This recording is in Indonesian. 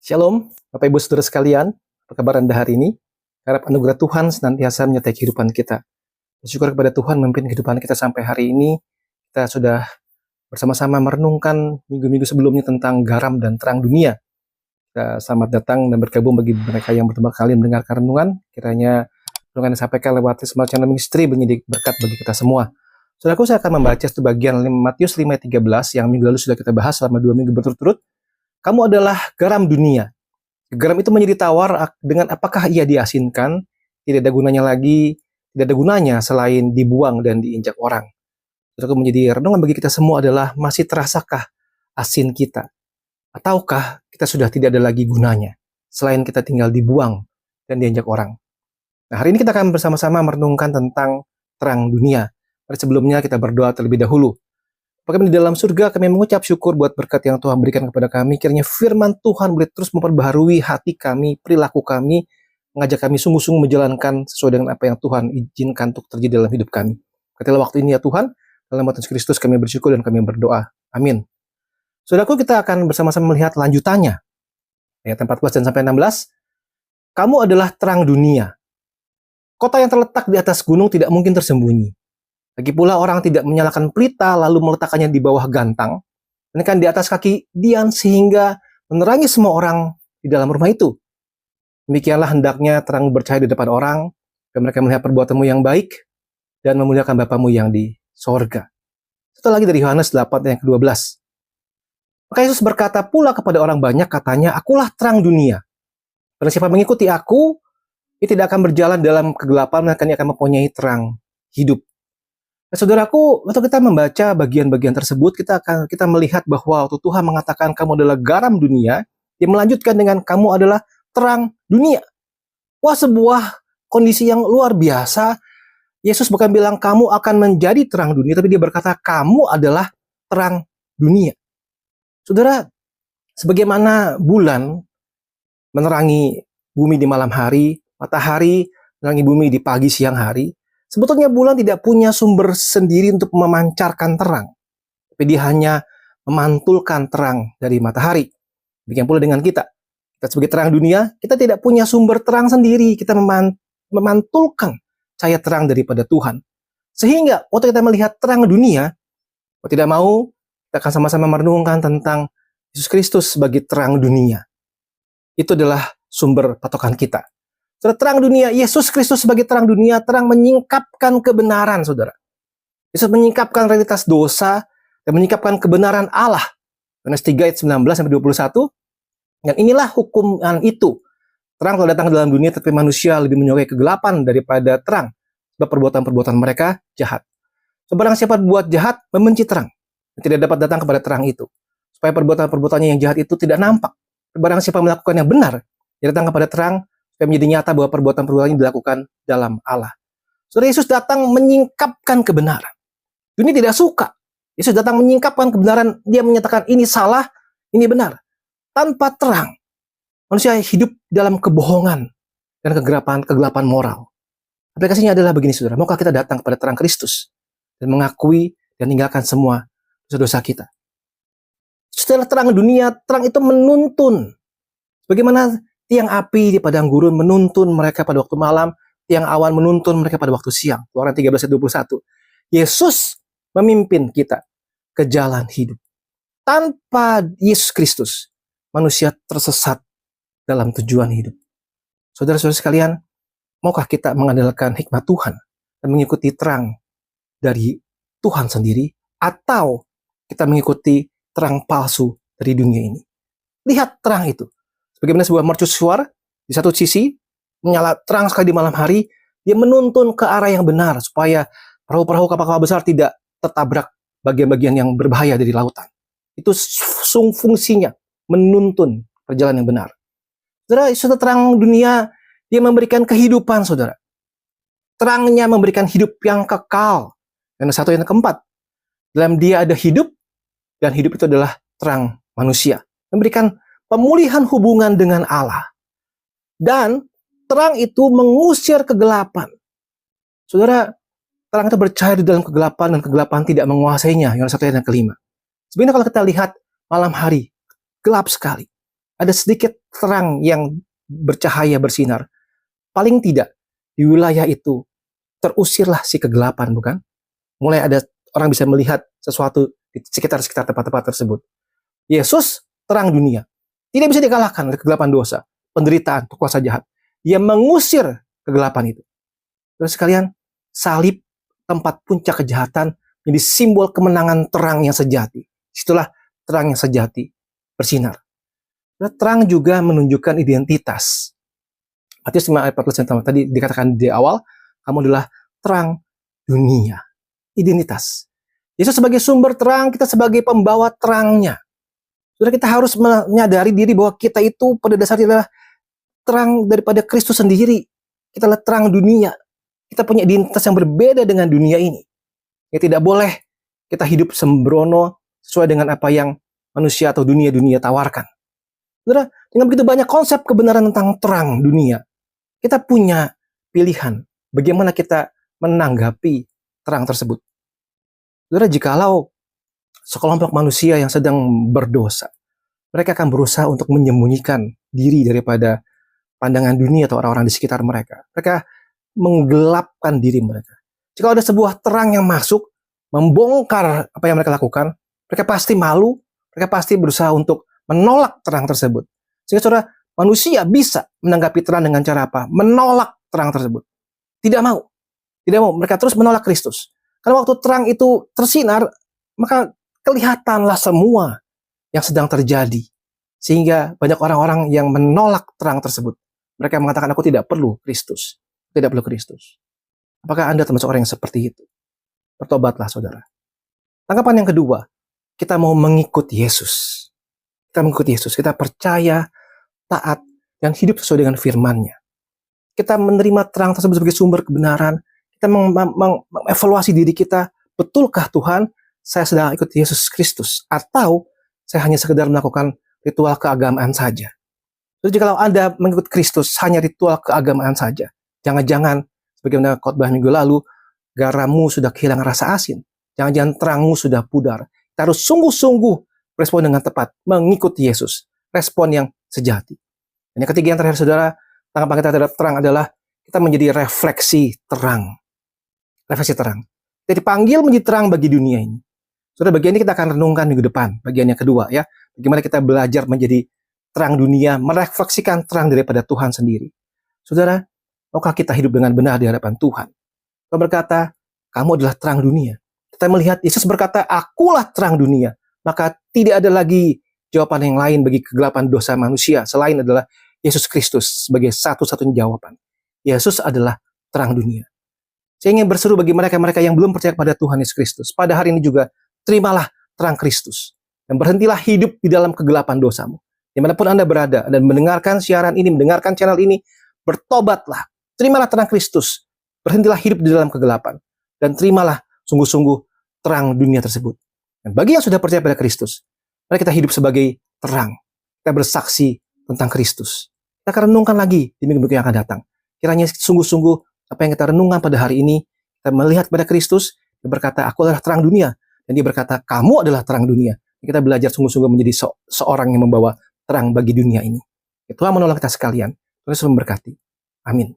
Shalom, Bapak Ibu Saudara sekalian, apa kabar Anda hari ini? Harap anugerah Tuhan senantiasa menyertai kehidupan kita. Bersyukur kepada Tuhan memimpin kehidupan kita sampai hari ini. Kita sudah bersama-sama merenungkan minggu-minggu sebelumnya tentang garam dan terang dunia. Selamat datang dan bergabung bagi mereka yang pertama kali mendengarkan renungan. Kiranya renungan yang disampaikan lewat Smart Channel Ministry menjadi berkat bagi kita semua. Saudaraku, saya akan membaca bagian Matius 5:13 yang minggu lalu sudah kita bahas selama 2 minggu berturut-turut. Kamu adalah garam dunia. Garam itu menjadi tawar dengan apakah ia diasinkan, tidak ada gunanya lagi, tidak ada gunanya selain dibuang dan diinjak orang. Saudaraku, menjadi renungan bagi kita semua adalah masih terasakah asin kita? Ataukah kita sudah tidak ada lagi gunanya selain kita tinggal dibuang dan diinjak orang? Nah, hari ini kita akan bersama-sama merenungkan tentang terang dunia. Pada sebelumnya kita berdoa terlebih dahulu. Kami di dalam surga, kami mengucap syukur buat berkat yang Tuhan berikan kepada kami. Kiranya firman Tuhan boleh terus memperbaharui hati kami, perilaku kami, mengajak kami sungguh-sungguh menjalankan sesuai dengan apa yang Tuhan izinkan untuk terjadi dalam hidup kami. Katilah waktu ini ya Tuhan, dalam nama Yesus Kristus kami bersyukur dan kami berdoa. Amin. Saudaraku, kita akan bersama-sama melihat lanjutannya. Ayat 14 dan sampai 16. Kamu adalah terang dunia. Kota yang terletak di atas gunung tidak mungkin tersembunyi. Lagi pula orang tidak menyalakan pelita lalu meletakkannya di bawah gantang, melainkan di atas kaki dian sehingga menerangi semua orang di dalam rumah itu. Demikianlah hendaknya terang bercahaya di depan orang, dan mereka melihat perbuatanmu yang baik dan memuliakan Bapamu yang di sorga. Satu lagi dari Yohanes 8 ayat ke-12. Maka Yesus berkata pula kepada orang banyak, katanya, akulah terang dunia. Barang siapa mengikuti aku, ia tidak akan berjalan dalam kegelapan, melainkan ia akan mempunyai terang hidup. Nah, saudaraku, waktu kita membaca bagian-bagian tersebut, kita melihat bahwa waktu Tuhan mengatakan kamu adalah garam dunia, dia melanjutkan dengan kamu adalah terang dunia. Wah, sebuah kondisi yang luar biasa. Yesus bukan bilang kamu akan menjadi terang dunia, tapi dia berkata kamu adalah terang dunia. Saudara, sebagaimana bulan menerangi bumi di malam hari, matahari menerangi bumi di pagi siang hari, sebetulnya bulan tidak punya sumber sendiri untuk memancarkan terang. Tapi dia hanya memantulkan terang dari matahari. Demikian pula dengan kita. Kita sebagai terang dunia, kita tidak punya sumber terang sendiri. Kita memantulkan cahaya terang daripada Tuhan. Sehingga waktu kita melihat terang dunia, kalau tidak mau, kita akan sama-sama merenungkan tentang Yesus Kristus sebagai terang dunia. Itu adalah sumber patokan kita. Saudara, terang dunia, Yesus Kristus sebagai terang dunia, terang menyingkapkan kebenaran, saudara. Yesus menyingkapkan realitas dosa dan menyingkapkan kebenaran Allah. Yohanes 3 ayat 19-21. Dan inilah hukuman itu. Terang telah datang ke dalam dunia, tapi manusia lebih menyukai kegelapan daripada terang. Sebab perbuatan-perbuatan mereka jahat. Sebarang siapa buat jahat, membenci terang. Dan tidak dapat datang kepada terang itu. Supaya perbuatan-perbuatannya yang jahat itu tidak nampak. Sebarang siapa melakukan yang benar, dia datang kepada terang, supaya menjadi nyata bahwa perbuatan-perbuatan dilakukan dalam Allah. Saudara, Yesus datang menyingkapkan kebenaran. Dunia tidak suka. Yesus datang menyingkapkan kebenaran. Dia menyatakan ini salah, ini benar. Tanpa terang, manusia hidup dalam kebohongan dan kegelapan moral. Aplikasinya adalah begini, saudara. Maukah kita datang kepada terang Kristus dan mengakui dan meninggalkan semua dosa-dosa kita? Setelah terang dunia, terang itu menuntun. Bagaimana tiang api di padang gurun menuntun mereka pada waktu malam, tiang awan menuntun mereka pada waktu siang. Keluaran 13:21. Yesus memimpin kita ke jalan hidup. Tanpa Yesus Kristus, manusia tersesat dalam tujuan hidup. Saudara-saudara sekalian, maukah kita mengandalkan hikmat Tuhan dan mengikuti terang dari Tuhan sendiri, atau kita mengikuti terang palsu dari dunia ini? Lihat terang itu. Bagaimana sebuah mercusuar, di satu sisi menyala terang sekali di malam hari, dia menuntun ke arah yang benar supaya perahu-perahu kapal-kapal besar tidak tertabrak bagian-bagian yang berbahaya dari lautan. Itu fungsinya, menuntun perjalanan yang benar. Saudara, terang dunia, dia memberikan kehidupan, saudara. Terangnya memberikan hidup yang kekal. Dan satu yang keempat, dalam dia ada hidup, dan hidup itu adalah terang manusia. Memberikan pemulihan hubungan dengan Allah. Dan terang itu mengusir kegelapan. Saudara, terang itu bercahaya di dalam kegelapan dan kegelapan tidak menguasainya. Yohanes 1 ayat yang kelima. Sebenarnya kalau kita lihat malam hari, gelap sekali. ada sedikit terang yang bercahaya bersinar. Paling tidak di wilayah itu terusirlah si kegelapan, bukan? Mulai ada orang bisa melihat sesuatu di sekitar tempat-tempat tersebut. Yesus terang dunia. Tidak bisa dikalahkan oleh kegelapan dosa, penderitaan, kuasa jahat. Dia mengusir kegelapan itu. Terus sekalian, salib tempat puncak kejahatan menjadi simbol kemenangan terang yang sejati. Itulah terang yang sejati bersinar. Dan terang juga menunjukkan identitas. Matius 5 ayat 14 yang tadi dikatakan di awal, kamu adalah terang dunia. Identitas. Yesus sebagai sumber terang, kita sebagai pembawa terangnya. Saudara, kita harus menyadari diri bahwa kita itu pada dasarnya adalah terang daripada Kristus sendiri. Kita adalah terang dunia. Kita punya identitas yang berbeda dengan dunia ini. Ya, tidak boleh kita hidup sembrono sesuai dengan apa yang manusia atau dunia tawarkan. Saudara, dengan begitu banyak konsep kebenaran tentang terang dunia, kita punya pilihan bagaimana kita menanggapi terang tersebut. Saudara, jikalau sekelompok manusia yang sedang berdosa, mereka akan berusaha untuk menyembunyikan diri daripada pandangan dunia atau orang-orang di sekitar mereka. Mereka menggelapkan diri mereka. Jika ada sebuah terang yang masuk, membongkar apa yang mereka lakukan, mereka pasti malu, mereka pasti berusaha untuk menolak terang tersebut. Sehingga saudara, manusia bisa menanggapi terang dengan cara apa? Menolak terang tersebut. Tidak mau. Mereka terus menolak Kristus. Karena waktu terang itu tersinar, maka kelihatanlah semua yang sedang terjadi. Sehingga banyak orang-orang yang menolak terang tersebut. Mereka mengatakan, aku tidak perlu Kristus. Tidak perlu Kristus. Apakah Anda termasuk orang yang seperti itu? Bertobatlah, saudara. Tanggapan yang kedua, kita mau mengikut Yesus. Kita mengikuti Yesus. Kita percaya, taat, dan hidup sesuai dengan firman-Nya. Kita menerima terang tersebut sebagai sumber kebenaran. Kita mengevaluasi diri kita. Betulkah Tuhan, saya sedang ikut Yesus Kristus? Atau saya hanya sekedar melakukan ritual keagamaan saja? Jadi jika Anda mengikut Kristus hanya ritual keagamaan saja, jangan-jangan sebagaimana khotbah minggu lalu, garammu sudah kehilangan rasa asin. Jangan-jangan terangmu sudah pudar. Kita harus sungguh-sungguh respon dengan tepat, mengikuti Yesus. Respon yang sejati. Dan yang ketiga yang terakhir, saudara, tanggapan kita terhadap terang adalah kita menjadi refleksi terang. Refleksi terang. Kita dipanggil menjadi terang bagi dunia ini. Saudara, bagian ini kita akan renungkan minggu depan. Bagian yang kedua, ya. Bagaimana kita belajar menjadi terang dunia, merefleksikan terang daripada Tuhan sendiri. Saudara, maukah kita hidup dengan benar di hadapan Tuhan? Tuhan berkata, kamu adalah terang dunia. Kita melihat Yesus berkata, akulah terang dunia. Maka tidak ada lagi jawaban yang lain bagi kegelapan dosa manusia selain adalah Yesus Kristus sebagai satu-satunya jawaban. Yesus adalah terang dunia. Saya ingin berseru bagi mereka-mereka yang belum percaya kepada Tuhan Yesus Kristus. Pada hari ini juga, terimalah terang Kristus. Dan berhentilah hidup di dalam kegelapan dosamu. Dimanapun Anda berada dan mendengarkan siaran ini, mendengarkan channel ini, bertobatlah. Terimalah terang Kristus. Berhentilah hidup di dalam kegelapan. Dan terimalah sungguh-sungguh terang dunia tersebut. Dan bagi yang sudah percaya pada Kristus, mari kita hidup sebagai terang. Kita bersaksi tentang Kristus. Kita akan renungkan lagi di minggu-minggu yang akan datang. Kiranya sungguh-sungguh apa yang kita renungkan pada hari ini, kita melihat pada Kristus, dia berkata, aku adalah terang dunia. Dan dia berkata, kamu adalah terang dunia. Kita belajar sungguh-sungguh menjadi seorang yang membawa terang bagi dunia ini. Tuhan menolong kita sekalian. Tuhan Yesus memberkati. Amin.